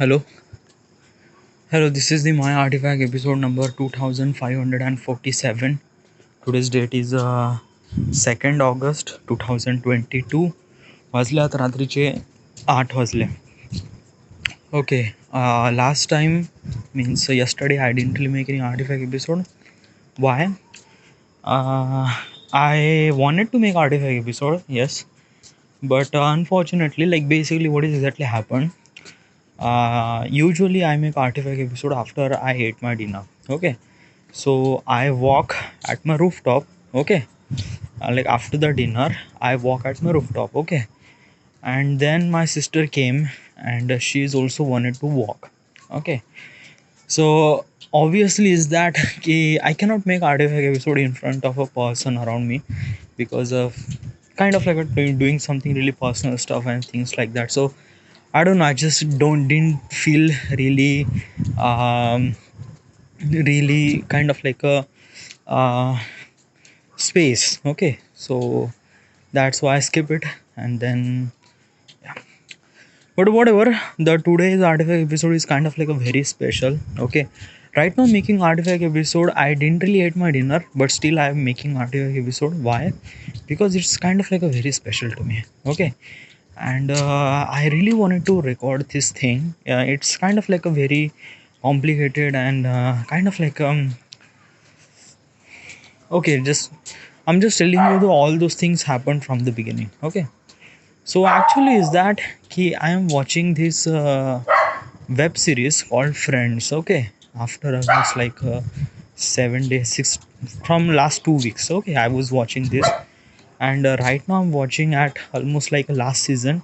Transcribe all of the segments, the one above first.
Hello, hello. This is the My Artifact episode number 2547. Today's date is 2nd August 2022. वाजल्यात रात्रीचे 8 वाजले. Okay, last time means yesterday I didn't really make any Artifact episode. Why? I wanted to make Artifact episode, yes, but unfortunately, like basically what is exactly happened. Usually I make Artifact episode after I ate my dinner. Okay, so I walk at my rooftop. Okay, like after the dinner I walk at my rooftop. Okay, and then my sister came and she's also wanted to walk. Okay, so obviously is that I cannot make Artifact episode in front of a person around me because of kind of like doing something really personal stuff and things like that. So I don't know, I just don't didn't feel really um really kind of like a uh space. Okay, so that's why I skip it. And then but whatever, the today's Artifact episode is kind of like a very special. Okay, right now making Artifact episode, I didn't really eat my dinner, but still I'm making Artifact episode. Why? Because it's kind of like a very special to me. Okay, and I really wanted to record this thing. It's kind of like a very complicated and kind of like okay, just I'm just telling you all those things happened from the beginning. Okay, so actually is that I am watching this web series called Friends. Okay, after almost like 7 days, six from last 2 weeks. Okay, I was watching this, and right now I'm watching at almost like a last season,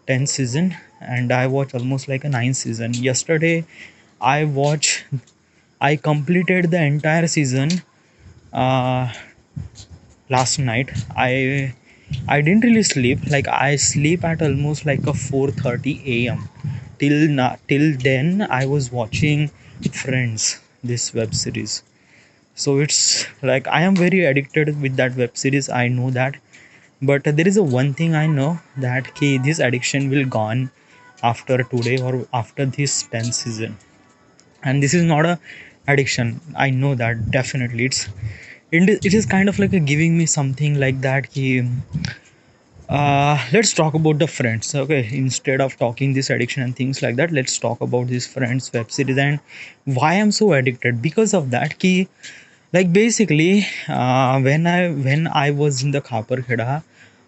10th season, and I watched almost like a 9th season. Yesterday, I watched, I completed the entire season. Uh, Last night I didn't really sleep. Like I sleep at almost like a 4:30 a.m. Till then I was watching Friends, this web series. So it's like I am very addicted with that web series, I know that. But there is a one thing I know, that this addiction will gone after today or after this 10th season. And this is not a addiction, I know that definitely. It is kind of like a giving me something like that let's talk about the Friends. Okay, instead of talking this addiction and things like that, let's talk about this Friends web series and why I'm so addicted. Because of that like basically when I was in the Khapar Kheda,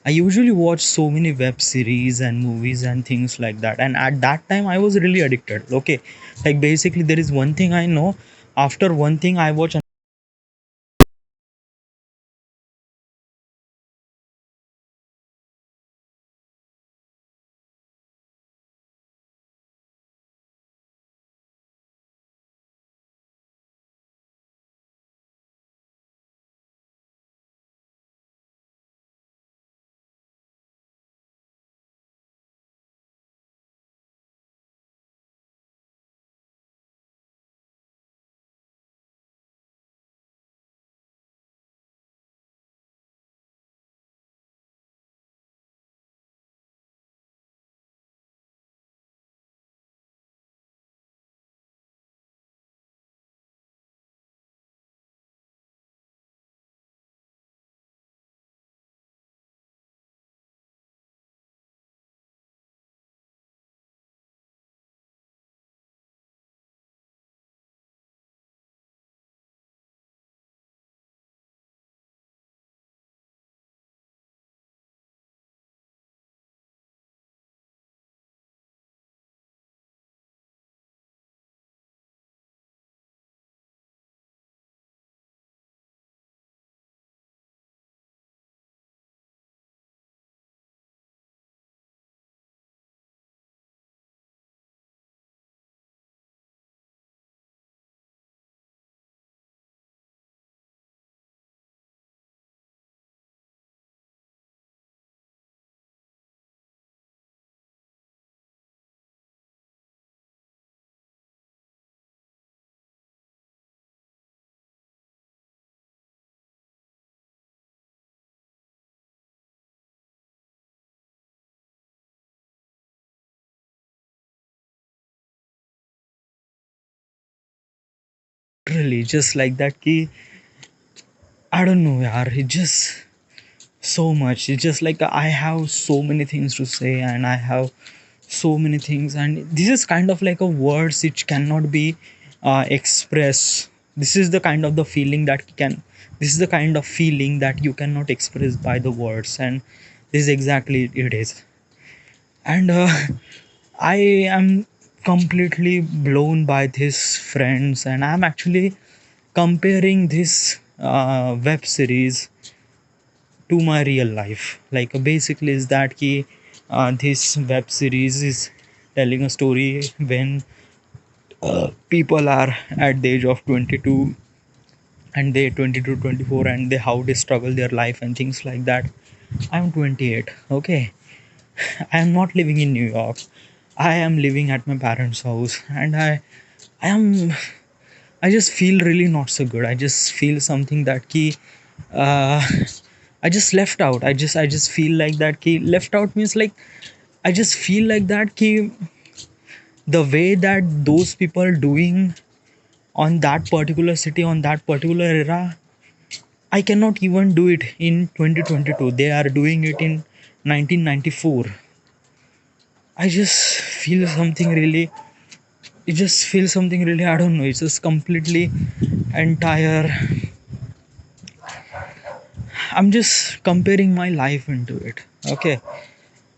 I usually watch so many web series and movies and things like that, and at that time I was really addicted. Okay, like basically there is one thing I know, after one thing I watch literally just like that ki I don't know yaar, it just so much. It's just like I have so many things to say, and I have so many things, and this is kind of like a words which cannot be expressed. This is the kind of the feeling that can this is the kind of feeling that you cannot express by the words, and this is exactly it is. And I am completely blown by these friends, and I'm actually comparing this web series to my real life. Like basically is that ki this web series is telling a story when people are at the age of 22, and they 22 24, and they how they struggle their life and things like that. I'm 28, okay. I am not living in New York. I am living at my parents house, and I am I just feel really not so good. I just feel something that ki uh, I just left out. I just feel like that ki left out means like I just feel like that ki the way that those people doing on that particular city on that particular era, I cannot even do it in 2022. They are doing it in 1994. I just feel something really. It just feels something really. I don't know. It's just completely entire. I'm just comparing my life into it. Okay,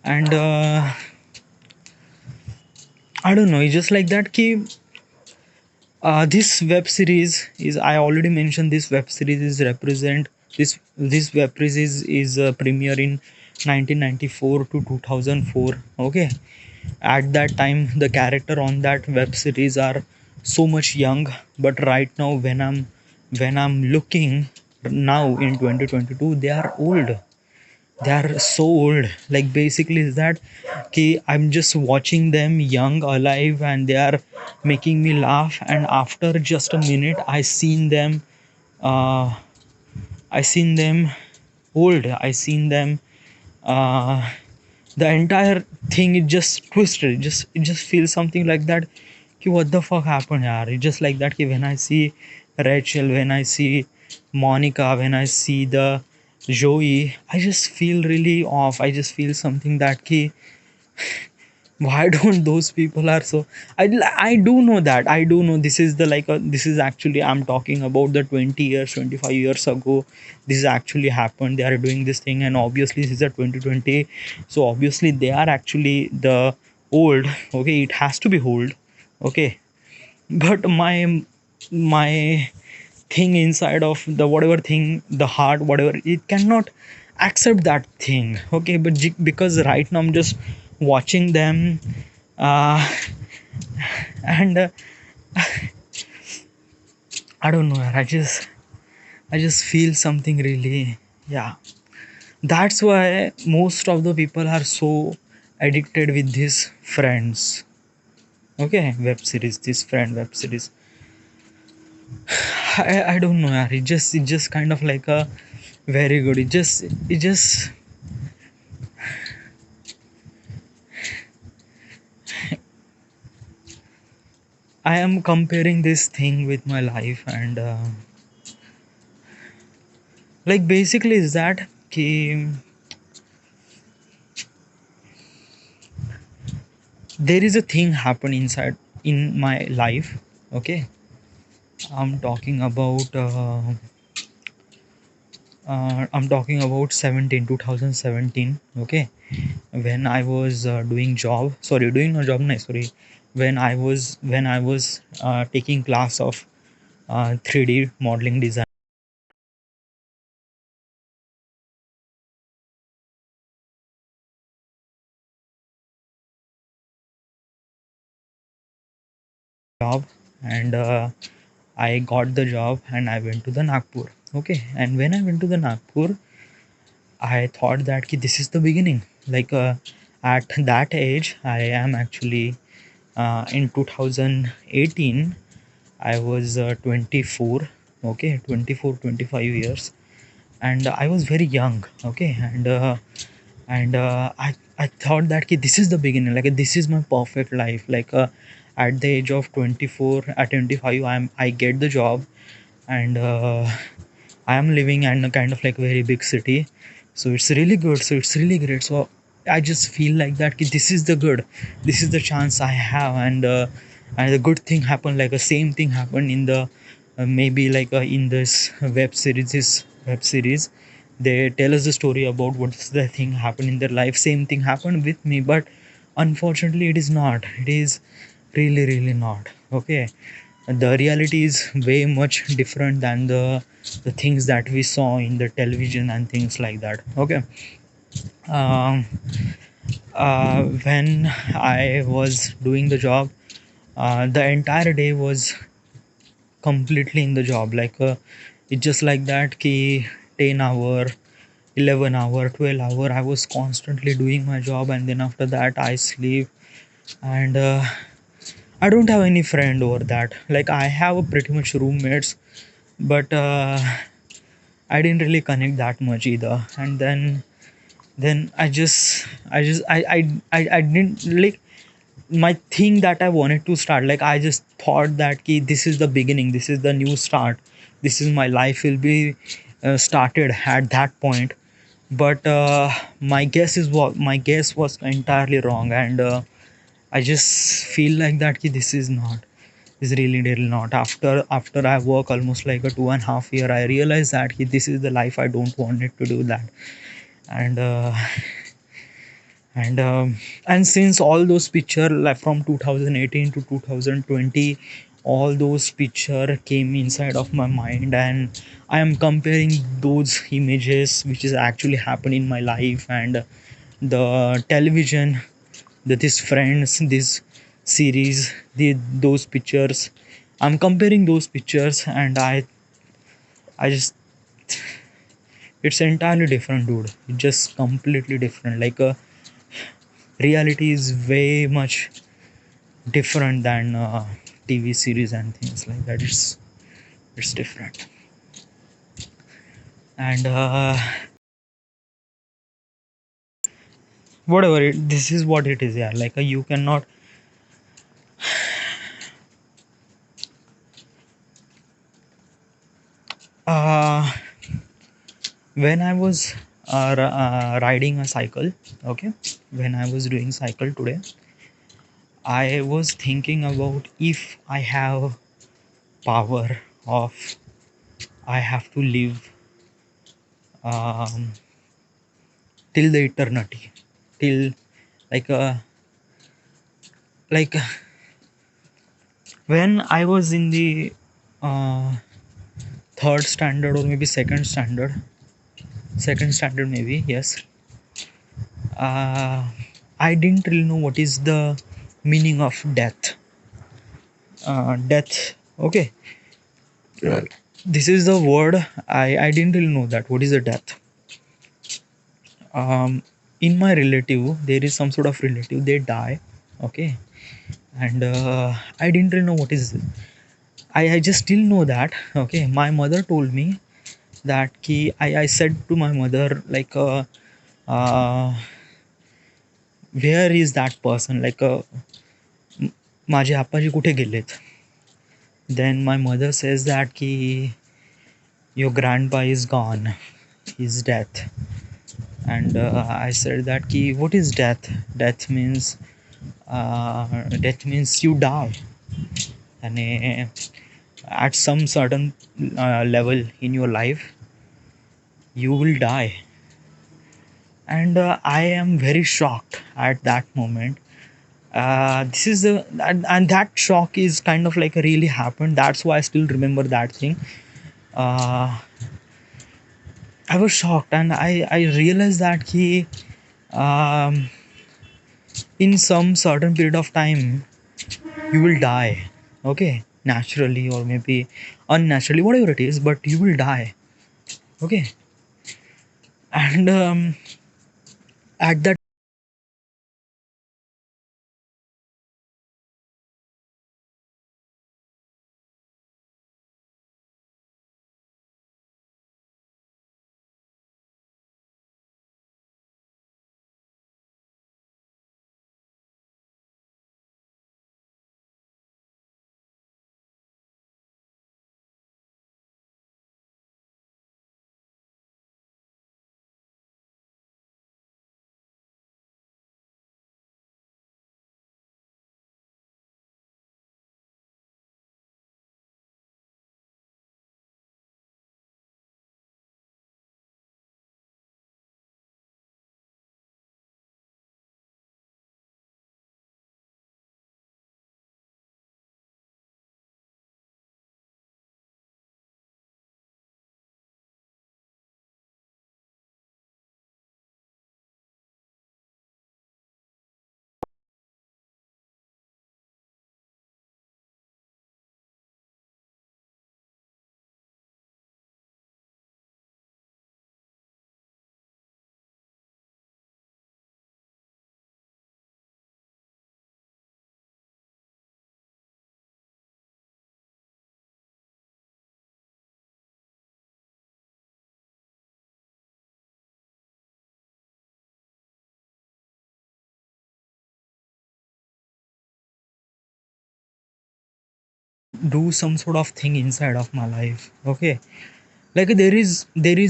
and I don't know. It's just like that. Ki this web series is, I already mentioned, this web series is represent this web series is premiere in 1994 to 2004. Okay, at that time the character on that web series are so much young, but right now when I'm looking now in 2022, they are old. They are so old. Like basically is that ki I'm just watching them young, alive, and they are making me laugh, and after just a minute uh I seen them old. I seen them uh the entire thing is just twisted. It just feels something like that ki what the fuck happened yaar. It's just like that ki when I see Rachel, when I see Monica, when I see the Joey, I just feel really off. I just feel something that ki why don't those people are so. I do know that. I do know this is the like this is actually, I'm talking about the 20 years, 25 years ago. This actually happened. They are doing this thing, and obviously this is a 2020, so obviously they are actually the old. Okay, it has to be old. Okay, but my thing inside of the whatever thing, the heart, whatever, it cannot accept that thing. Okay, but because right now I'm just watching them, uh and I don't know, I just feel something really. Yeah, that's why most of the people are so addicted with these friends. Okay, web series, this friend web series. I don't know yaar. It just kind of like a very good. It just I am comparing this thing with my life, and like basically is that ki there is a thing happen inside in my life. Okay, I'm talking about I'm talking about 2017. Okay, when I was doing job, sorry, doing no job, no, sorry, when I was taking class of 3D modeling design job, and I got the job, and I went to the Nagpur. Okay, and when I went to the Nagpur, I thought that ki this is the beginning. Like at that age, I am actually in 2018. I was 24. Okay, 24, 25 years, and I was very young. Okay, and and I thought that ki, this is the beginning, like this is my perfect life, like at the age of 24 at 25 I get the job, and I am living in a kind of like very big city, so it's really good, so it's really great. So I just feel like that ki, this is the good, this is the chance I have, and the good thing happened, like the same thing happened in the maybe like in this web series. They tell us the story about what's the thing happened in their life. Same thing happened with me, but unfortunately, it is not. It is really, really not. Okay, the reality is way much different than the things that we saw in the television and things like that. Okay, um, when I was doing the job, the entire day was completely in the job. Like it's just like that. Ki 10 hour, 11 hour, 12 hour. I was constantly doing my job, and then after that I sleep, and I don't have any friend over that. Like I have a pretty much roommates, but I didn't really connect that much either. And then I didn't like my thing that I wanted to start. Like I just thought that ki, this is the beginning, this is the new start, this is my life will be started at that point. But my guess was entirely wrong, and I just feel like that ki, this is not, is really really not. After I work almost like a 2.5 year, I realized that ki, this is the life I don't want it to do that. And and and since all those picture like from 2018 to 2020, all those picture came inside of my mind, and I am comparing those images which is actually happening in my life, and the television, this friends, this series, those pictures, I'm comparing those pictures, and I just, it's entirely different, dude. It's just completely different. Like reality is way much different than TV series and things like that. It's different, and whatever this is what it is. Yeah, like you cannot. Uh, when I was riding a cycle, okay, when I was doing cycle today, I was thinking about if I have power of, I have to live um, till the eternity, till like like when I was in the uh, third standard or maybe second standard maybe, yes. I didn't really know what is the meaning of death. Okay, this is the word. I didn't really know that what is the death. In my relative, there is some sort of relative, they die. Okay, and I didn't really know what is it. I just still know that. Okay, my mother told me that ki, I said to my mother like uh, where is that person, like माझे आप्पाजी कुठे गेलेत. Then my mother says that ki, your grandpa is gone, he's death. And I said that ki, what is death? Death means you die, and at some certain level in your life you will die. And I am very shocked at that moment. This is the and that shock is kind of like a really happened. That's why I still remember that thing. uh, I was shocked, and I realized that he um, in some certain period of time you will die. Okay, naturally or maybe unnaturally, whatever it is, but you will die. Okay, and at that do some sort of thing inside of my life. Okay, like there is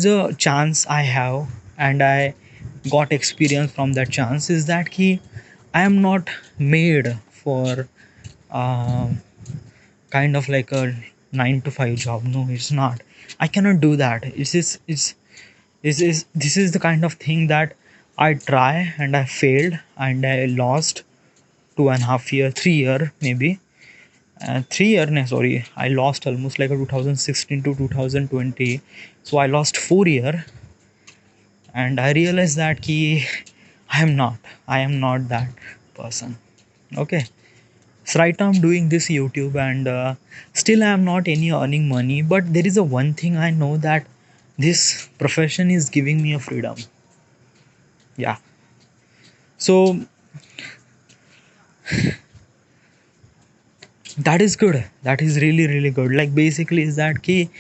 a chance I have, and I got experience from that chance. Is that key? I am not made for um kind of like a 9 to 5 job. No, it's not. I cannot do that. It's this is the kind of thing that I try and I failed and I lost 2.5 year, 3 year maybe. 3 year, no, sorry, I lost almost like a 2016 to 2020. So I lost 4 year, and I realized that key I am not that person. Okay, so right now I'm doing this YouTube, and still I am not any earning money. But there is a one thing I know, that this profession is giving me a freedom. Yeah. So that is good. That is really really good. Like basically is that key,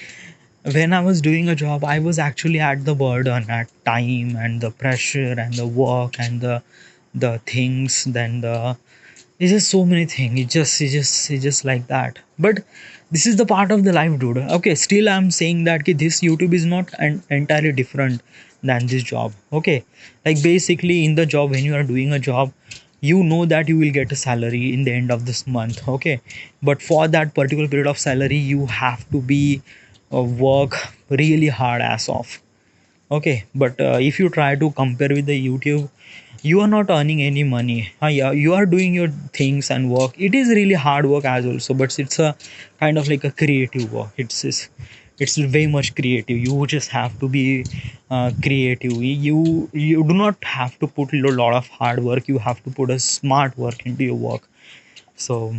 when I was doing a job, I was actually at the burden, at time and the pressure and the work and the things, then the it's just so many things. It's just like that. But this is the part of the life, dude. Okay, still I'm saying that ki this YouTube is not entirely different than this job. Okay, like basically in the job, when you are doing a job, you know that you will get a salary in the end of this month. Okay, but for that particular period of salary, you have to be work really hard ass off. Okay, but if you try to compare with the YouTube, you are not earning any money. Yeah, you are doing your things and work. It is really hard work as also, but it's a kind of like a creative work. It's very much creative. You just have to be creative. You do not have to put a lot of hard work. You have to put a smart work into your work. So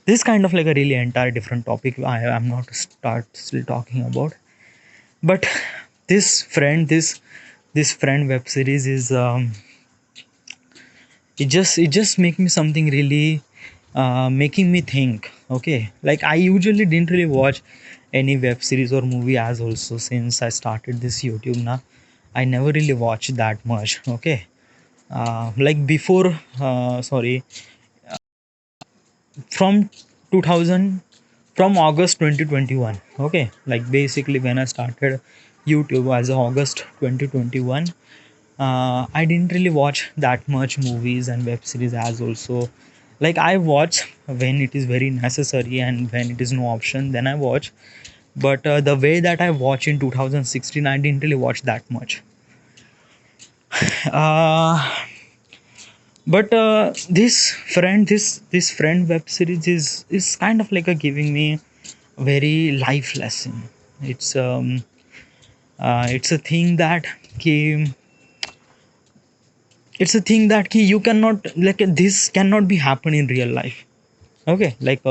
this is kind of like a really entire different topic. I am not start still talking about. But this friend web series is it just make me something really making me think. Okay, like I usually didn't really watch any web series or movie as also, since I started this YouTube now. I never really watched that much. Okay, like before, sorry, from 2000, from August 2021. Okay, like basically when I started YouTube as August 2021, I didn't really watch that much movies and web series as also. Like I watch when it is very necessary, and when it is no option, then I watch. But the way that I watch in 2016, I didn't really watch that much. uh, but this friend web series is kind of like a giving me very life lesson. It's it's a thing that came, it's a thing that you cannot, like this cannot be happen in real life. Okay, like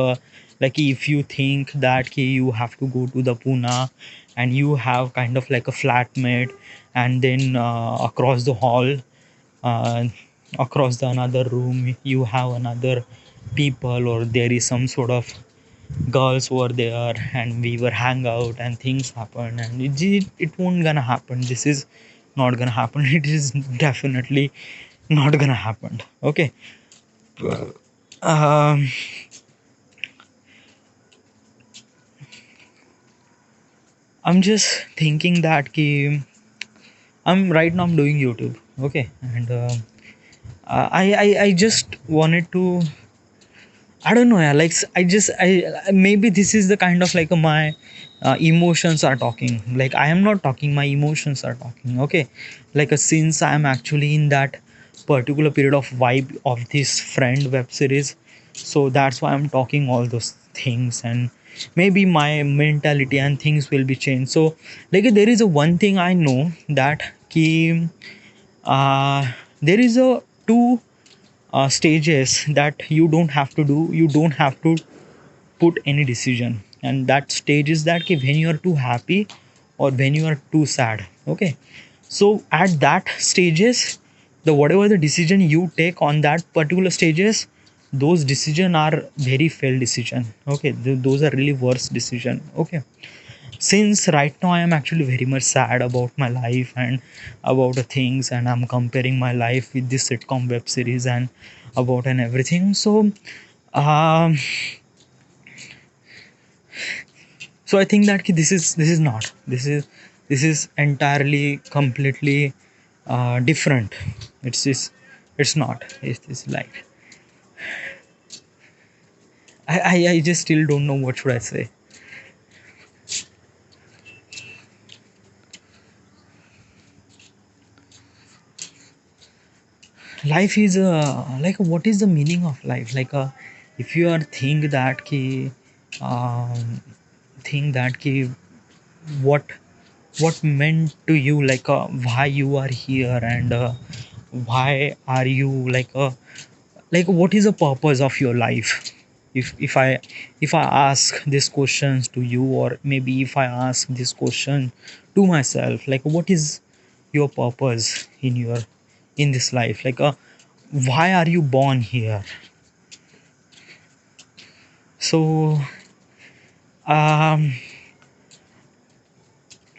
if you think that you have to go to the Pune, and you have kind of like a flatmate, and then across the hall, uh, across the another room, you have another people, or there is some sort of girls over there, and we were hang out and things happen, and it won't gonna happen. This is not gonna happen. It is definitely not gonna happen. Okay. um I'm just thinking that I'm doing YouTube. Okay, and I just wanted to, I don't know, yeah, like I maybe this is the kind of like my emotions are talking. Like I am not talking, my emotions are talking. Okay, like since I am actually in that particular period of vibe of this friend web series, so that's why I'm talking all those things, and maybe my mentality and things will be changed. So like there is a one thing I know, that ki, there is a two stages that you don't have to put any decision, and that stage is that when you are too happy or when you are too sad. Okay, so at that stages, the whatever the decision you take on that particular stages, those decision are very failed decision. Okay, those are really worse decision. Okay, since right now I am actually very much sad about my life and about the things, and I'm comparing my life with this sitcom web series and about and everything. So um So I think that ki this is not this is entirely completely different. It's not it's like I just still don't know what should I say. Life is like what is the meaning of life, like if you are um, think that ki what meant to you, like why you are here, and why are you like what is the purpose of your life. If I ask these questions to you, or maybe if I ask this question to myself, like what is your purpose in this life, like why are you born here? So um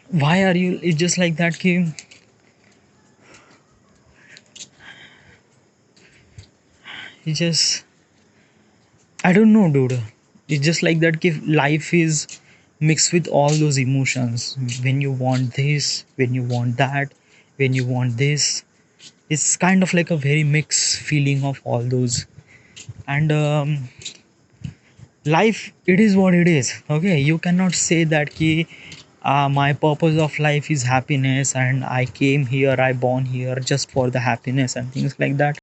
why are you, it's just like that ki, it just, I don't know, dude. It's just like that. If life is mixed with all those emotions, when you want this, when you want that, when you want this, it's kind of like a very mixed feeling of all those. And life, it is what it is. Okay, you cannot say that ki, my purpose of life is happiness, and I came here, I born here just for the happiness and things like that.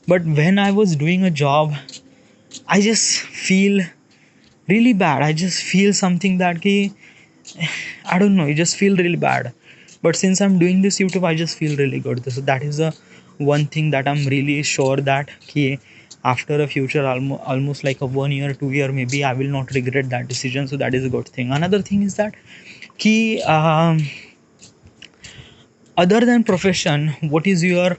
But when I was doing a job, I just feel really bad. I just feel something that ki, I don't know, it just feel really bad. But since I'm doing this YouTube, I just feel really good. So that is the one thing that I'm really sure that ki, after a future almost like a 1 year, 2 year, maybe I will not regret that decision. So that is a good thing. Another thing is that ki, other than profession, what is your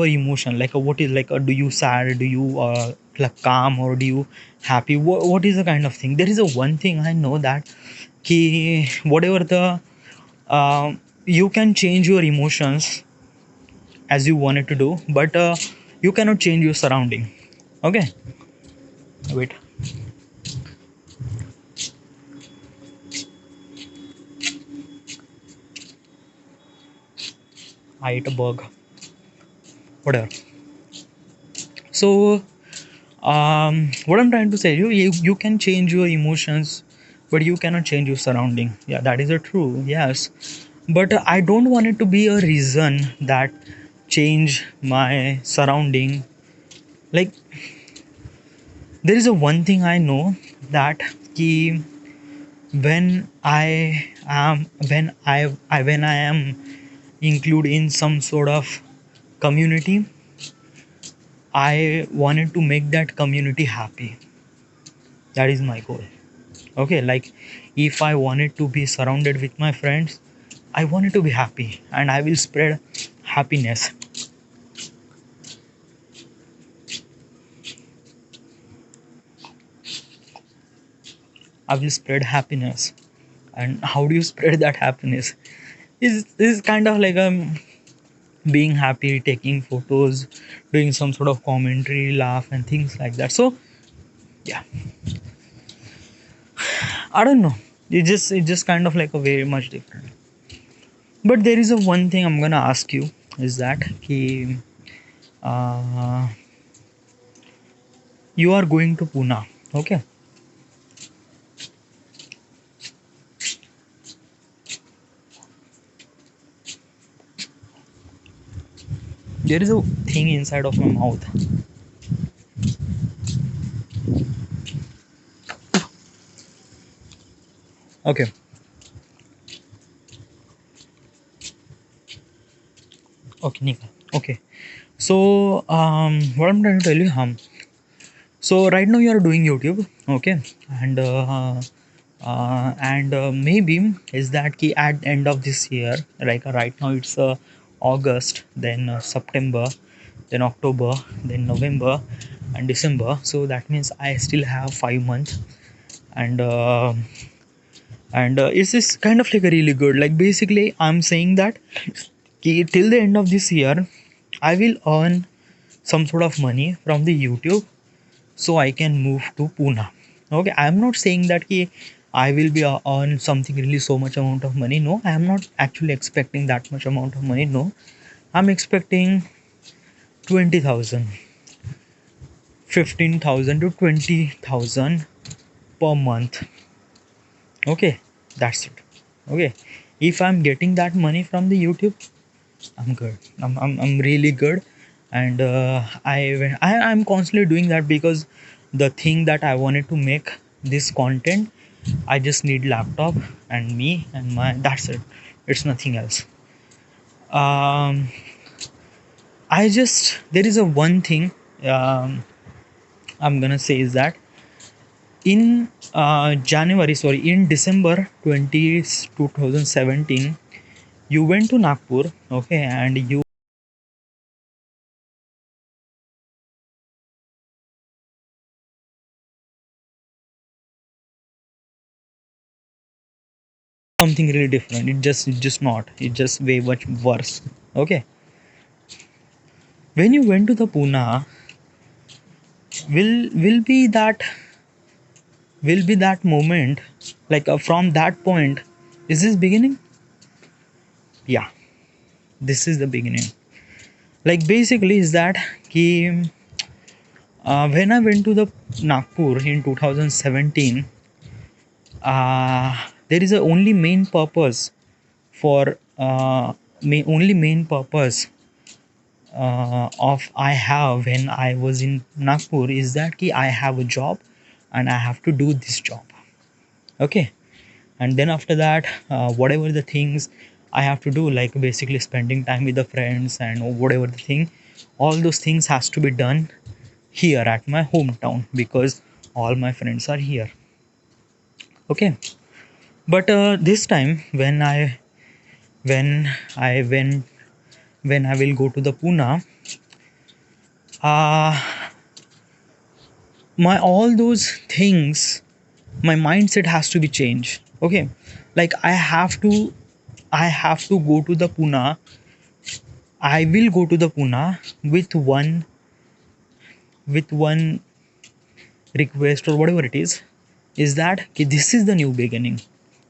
emotion, like what is like do you sad, do you like calm, or do you happy, what is the kind of thing. There is a one thing I know, that ki whatever the you can change your emotions as you wanted to do, but you cannot change your surrounding. Okay, wait, I ate a bug, whatever. So what I'm trying to say, you can change your emotions, but you cannot change your surrounding. Yeah, that is a true, yes. But I don't want it to be a reason that change my surrounding. Like there is a one thing I know, that ki when I am included in some sort of community, I wanted to make that community happy. That is my goal. Okay, like if I wanted to be surrounded with my friends, I wanted to be happy, and I will spread happiness. I will spread happiness. And how do you spread that happiness? Is kind of like being happy, taking photos, doing some sort of commentary, laugh, and things like that. So yeah, I don't know, it just kind of like a very much different. But there is a one thing I'm gonna ask you is that ki, uh, you are going to Pune, okay? There is a thing inside of my mouth. Okay, okay, Nika. Okay. So what I'm trying to tell you, so right now you are doing YouTube, okay, and maybe is that key at end of this year, like right now it's August, then September, then October, then November, and December. So that means I still have 5 months, and it's just kind of like a really good. Like basically, I'm saying that till the end of this year, I will earn some sort of money from the YouTube so I can move to Pune. Okay, I am not saying that ki I will be earn something really so much amount of money. No, I am not actually expecting that much amount of money. No, I'm expecting 20,000, 15,000 to 20,000 per month. Okay, that's it. Okay, if I'm getting that money from the YouTube, I'm good. I'm really good, and I'm constantly doing that because the thing that I wanted to make this content, I just need laptop and me and my, that's it. It's nothing else. Um, I just there is a one thing I'm gonna say is that in in December 2017, you went to Nagpur, okay, and you something really different. It just not. It just way much worse. Okay. When you went to the Pune, will be that moment, like from that point, is this beginning? Yeah, this is the beginning. Like basically is that ki, when I went to the Nagpur in 2017, there is a only main purpose for only main purpose of I have when I was in Nagpur is that ki I have a job and I have to do this job. Okay, and then after that, whatever the things I have to do, like basically spending time with the friends and whatever the thing, all those things has to be done here at my hometown because all my friends are here. Okay, but this time when I went when I will go to the Pune, uh, my all those things, my mindset has to be changed. Okay, like I have to go to the Pune. I will go to the Pune with one request or whatever it is that okay, this is the new beginning.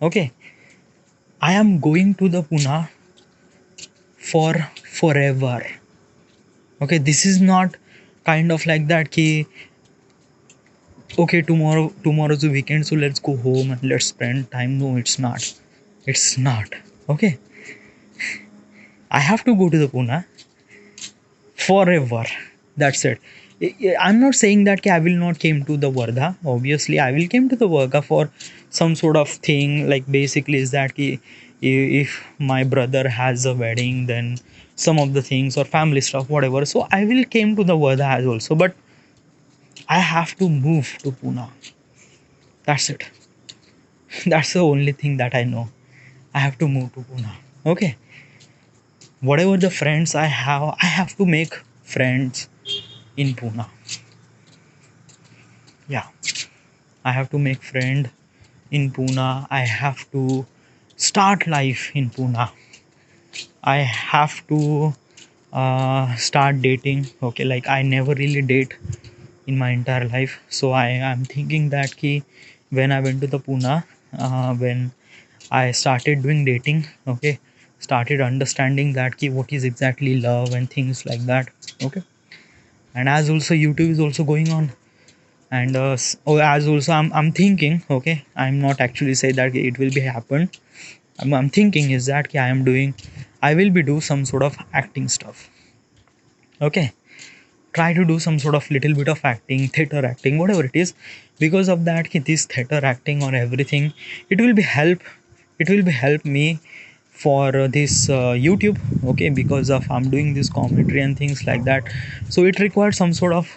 Okay, I am going to the Pune for forever. Okay, this is not kind of like that ki okay, tomorrow's the weekend, so let's go home and let's spend time. No, it's not. It's not. Okay, I have to go to the Pune forever. That's it. I'm not saying that I will not came to the Vardha. Obviously, I will came to the Vardha for some sort of thing. Like basically, is that if my brother has a wedding, then some of the things or family stuff, whatever. So I will came to the Vardha as also. But I have to move to Pune. That's it. That's the only thing that I know. I have to move to Pune. Okay. Whatever the friends I have to make friends in Pune. Yeah, I have to make friend in Pune. I have to start life in Pune. I have to start dating. Okay, like I never really date in my entire life, so I am thinking that ki when I went to the Pune, when I started doing dating. Okay, started understanding that ki what is exactly love and things like that. Okay. And as also YouTube is also going on, and as also I'm thinking, okay, I'm not actually say that it will be happen. I'm thinking is that ki I will be do some sort of acting stuff. Okay, try to do some sort of little bit of acting, theater acting, whatever it is. Because of that ki this theater acting or everything, it will be help, it will be help me for this YouTube. Okay, because of I'm doing this commentary and things like that, so it requires some sort of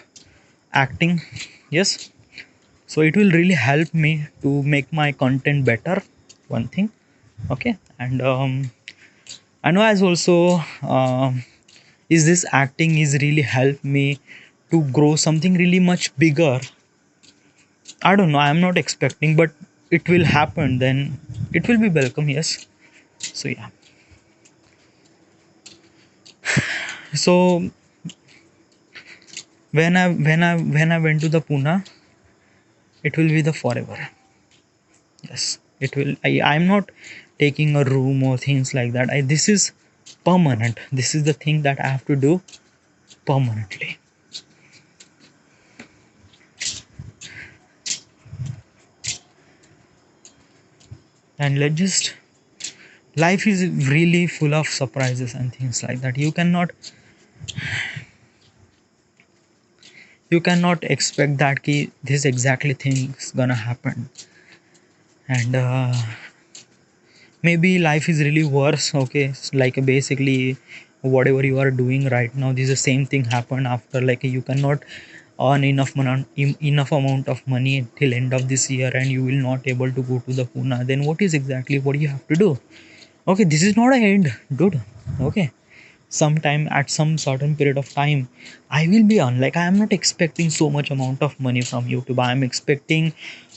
acting. Yes, so it will really help me to make my content better, one thing. Okay. And I know as also is this acting is really help me to grow something really much bigger. I don't know, I'm not expecting, but it will happen, then it will be welcome. Yes. So yeah. So when I went to the Pune, it will be the forever. Yes, it will. I'm not taking a room or things like that. This is permanent. This is the thing that I have to do permanently. And let's just, life is really full of surprises and things like that. You cannot expect that ki this exactly thing's gonna happen. And maybe life is really worse. Okay, like basically whatever you are doing right now, this is the same thing happen after, like you cannot earn enough amount of money till end of this year, and you will not able to go to the Pune. Then what is exactly what you have to do? Okay, this is not a end, dude. Okay, sometime at some certain period of time I will be on, like I am not expecting so much amount of money from YouTube. I am expecting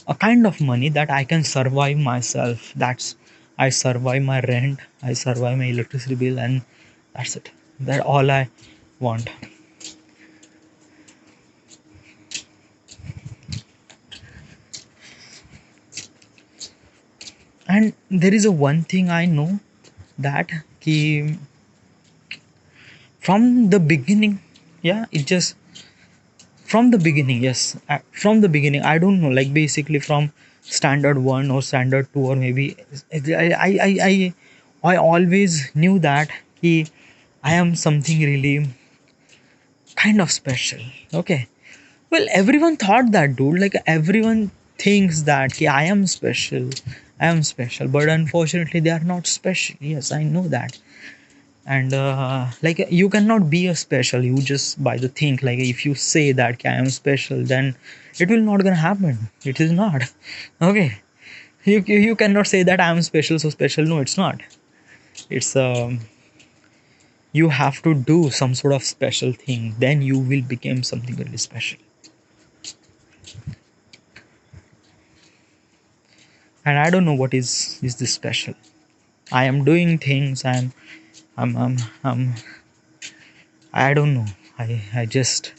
a kind of money that I can survive myself. That's, I survive my rent, I survive my electricity bill, and that's it. That all I want. And there is a one thing I know, that ki from the beginning, yeah, it just from the beginning. Yes, from the beginning, I don't know, like basically from standard 1 or standard 2, or maybe I always knew that he, I am something really kind of special. Okay, well, everyone thought that, dude. Like everyone thinks that ki, I am special, I am special, but unfortunately they are not special. Yes, I know that. And like you cannot be a special, you just by the thing, like if you say that "Okay, I am special," then it will not gonna happen. It is not. Okay, you cannot say that I am special, so special. No, it's not. It's you have to do some sort of special thing, then you will become something really special. And I don't know what is this special. I am doing things, I'm I don't know. I just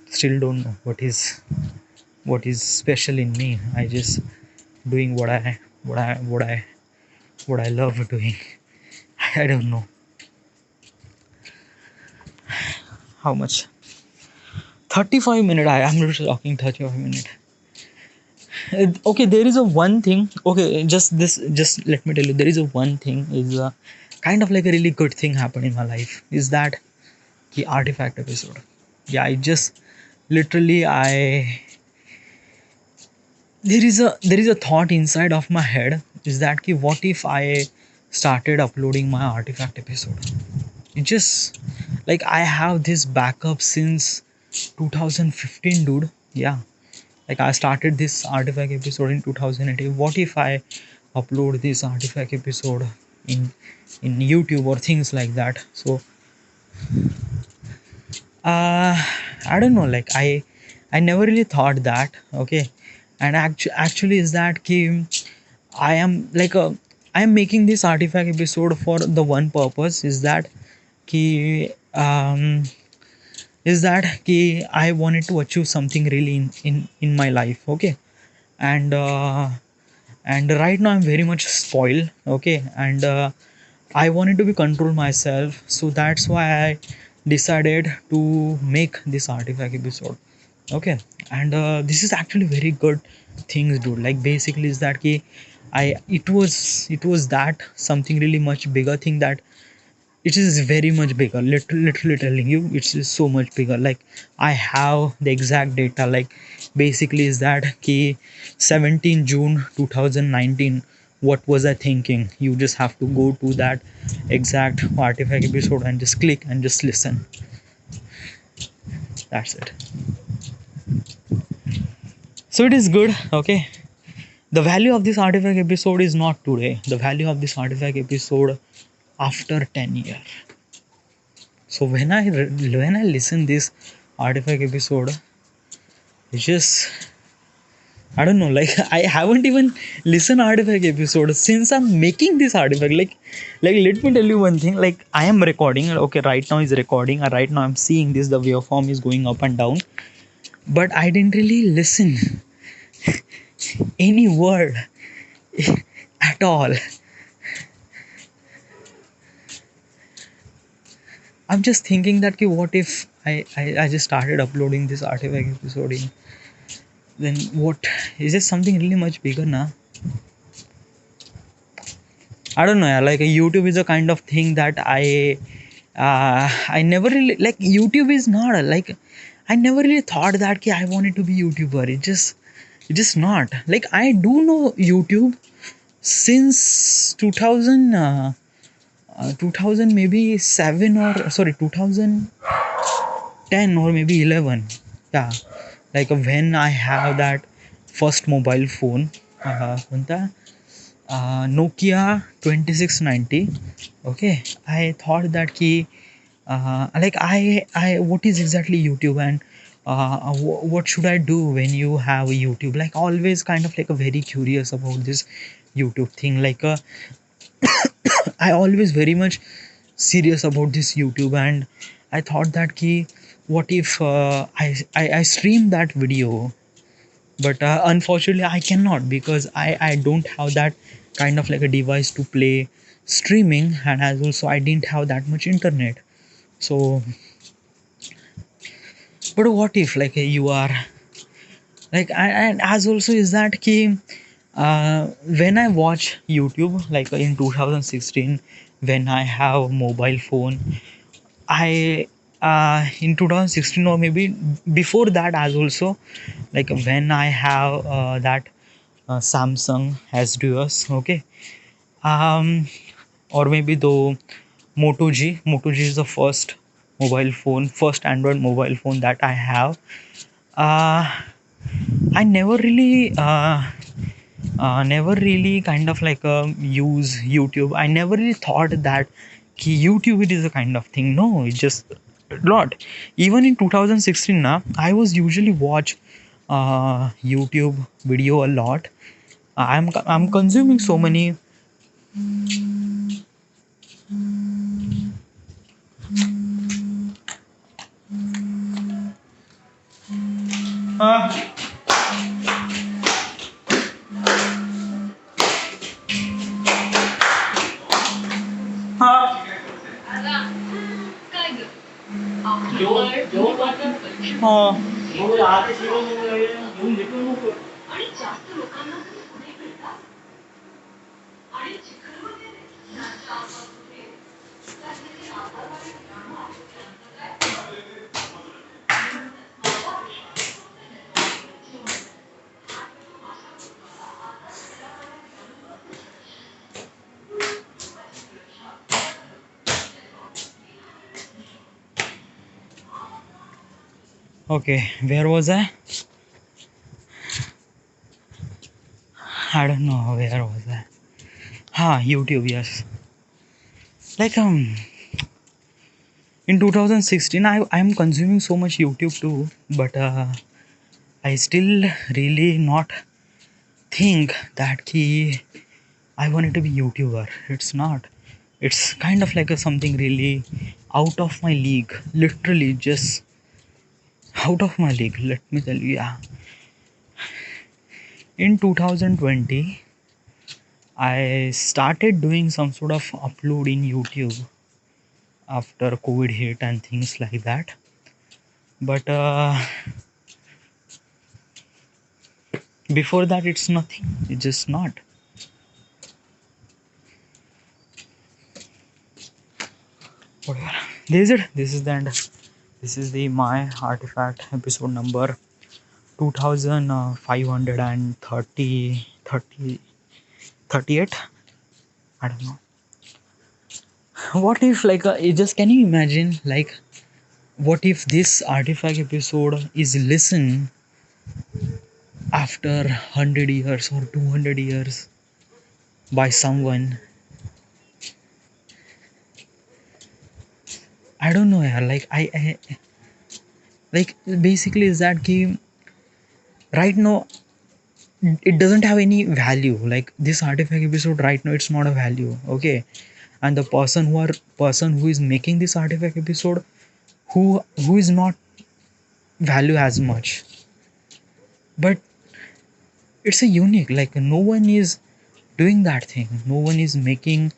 still don't know what is special in me. I just doing what I love doing. I don't know how much. 35 minute. I'm just talking 35 minute. Okay, there is a one thing. Okay, just this. Just let me tell you. There is a one thing is kind of like a really good thing happened in my life. Is that the artifact episode? Yeah, I just literally I there is a thought inside of my head, is that ki, what if I started uploading my artifact episode? It just, like I have this backup since 2015, dude. Yeah, like I started this artifact episode in 2018. What if I upload this artifact episode in in YouTube or things like that? So uh I don't know, like I never really thought that. Okay. And actually is that ki, I am like a, I am making this artifact episode for the one purpose, is that ki is that ki I wanted to achieve something really in my life. Okay. And and right now I'm very much spoiled. Okay. And I wanted to be control myself, so that's why I decided to make this artifact episode. Okay, and this is actually very good things, dude. Like basically is that ki I it was that something really much bigger thing that it is very much bigger, literally telling you it's so much bigger. Like I have the exact data. Like basically is that ki 17 June 2019, what was I thinking? You just have to go to that exact artifact episode and just click and just listen. That's it. So it is good. Okay, the value of this artifact episode is not today. The value of this artifact episode after 10 years. So when I listen this artifact episode, it's just, I don't know. Like I haven't even listened artifact episode since I'm making this artifact. Like let me tell you one thing. Like I am recording. Okay, right now is recording. Right now I'm seeing this. The waveform is going up and down. But I didn't really listen any word at all. I'm just thinking that ki, what if I just started uploading this artifact episode in, then what is this something really much bigger now? I don't know. Yeah, like YouTube is a kind of thing that I never really like. YouTube is not like I never really thought that ki I wanted to be YouTuber. It just not like I do know YouTube since 2000 2000 maybe 7 or sorry 2010 or maybe 11. Yeah, like when I have that first mobile phone, कोणता? Nokia 2690. Okay, I thought that ki like I what is exactly YouTube, and what should I do when you have a YouTube? Like always kind of like a very curious about this YouTube thing. Like I always very much serious about this YouTube, and I thought that ki what if I stream that video, but unfortunately I cannot because I don't have that kind of like a device to play streaming, and as also I didn't have that much internet. So, but what if like you are like and as also is that ki when I watch YouTube like in 2016 when I have mobile phone, I in 2016 or maybe before that as also, like when I have that Samsung S2s, okay, um, or maybe the Moto G is the first mobile phone, first Android mobile phone that I have. Uh, I never really kind of like use YouTube. I never really thought that ki YouTube it is a kind of thing. No, it just not. Even in 2016, now I was usually watch YouTube video a lot. I'm consuming so many. Uh, uh, uh, okay, where was I? I don't know where was I. YouTube, yes. Like in 2016, I'm consuming so much YouTube too, but I still really not think that ki I wanted to be YouTuber. It's not. It's kind of like a something really out of my league. Literally just out of my league. Let me tell you, yeah. In 2020, I started doing some sort of upload in YouTube after COVID hit and things like that. But before that, it's nothing. It's just not. Whatever. This is it. This is the end. This is the my artifact episode number 2530 38. I don't know. What if like it just can you imagine like what if this artifact episode is listened after 100 years or 200 years by someone? I don't know, yeah. Like I like basically is that game right now it doesn't have any value. Like this artifact episode right now, it's not a value, okay? And the person who is making this artifact episode, who is not value as much, but it's a unique. Like no one is doing that thing. No one is making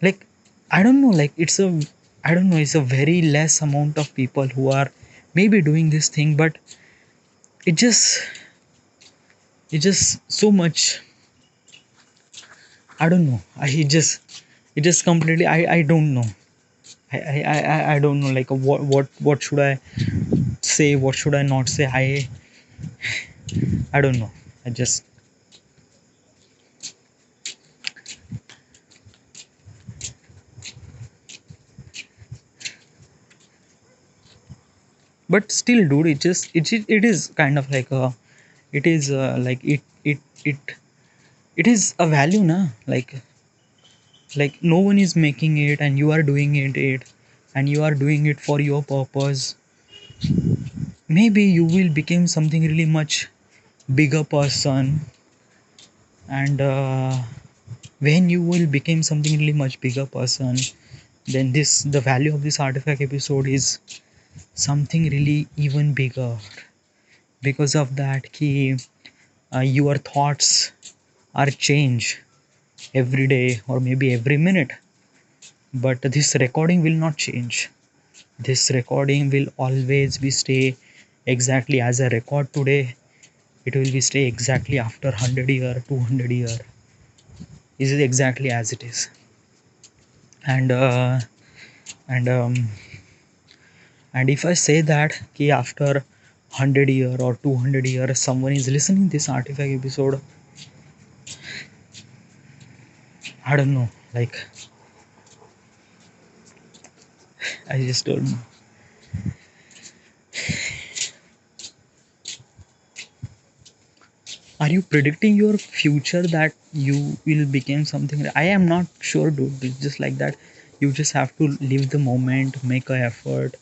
like I don't know. Like it's a I don't know. It's a very less amount of people who are maybe doing this thing, but it just it's just so much. I don't know. It just completely. I don't know. I don't know. Like what should I say? What should I not say? I don't know. I just but still, dude. It is kind of like a it is like it is a value, na. Like no one is making it, and you are doing it, and you are doing it for your purpose. Maybe you will become something really much bigger person, and when you will become something really much bigger person, then this the value of this artifact episode is something really even bigger. Because of that key, your thoughts are changed every day or maybe every minute, but this recording will not change. This recording will always be stay exactly as a record today. It will be stay exactly after 100 year 200 year. Is it exactly as it is? And and and if I say that ki after 100 year or 200 years someone is listening this artifact episode, I don't know. Like I just don't know. Are you predicting your future that you will become something? I am not sure, dude. It's just like that. You just have to live the moment, make a effort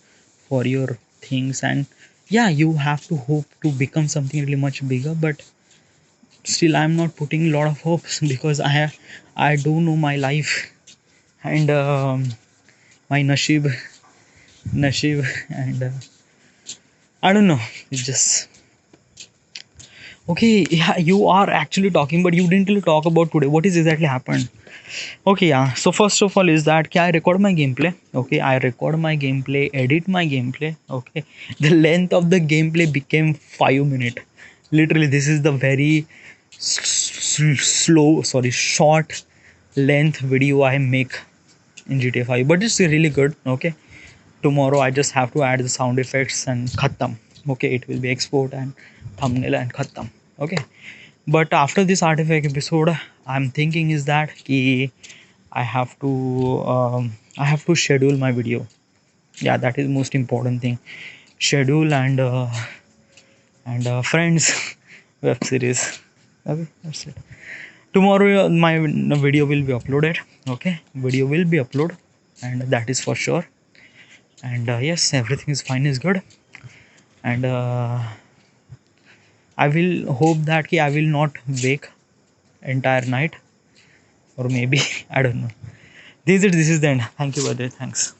for your things, and yeah, you have to hope to become something really much bigger. But still, I'm not putting a lot of hopes because I don't know my life and my nasib, and I don't know. It's just okay. Yeah, you are actually talking, but you didn't really talk about today. What is exactly happened? Okay, yeah. So first of all is that I record my gameplay. Okay, I record my gameplay, edit my gameplay. Okay, the length of the gameplay became 5 minutes. Literally, this is the very short length video I make in GTA 5. But it's really good. Okay, tomorrow I just have to add the sound effects and khatam. Okay, it will be export and thumbnail and khatam. Okay, but after this artifact episode, I'm thinking is that ki I have to schedule my video. Yeah, that is most important thing. Schedule and friends web series. Okay, that's it. Tomorrow my video will be uploaded. Okay, video will be uploaded, and that is for sure. And yes, everything is fine, is good. And I will hope that I will not wake entire night, or maybe I don't know. This is the end. Thank you, brother. Thanks.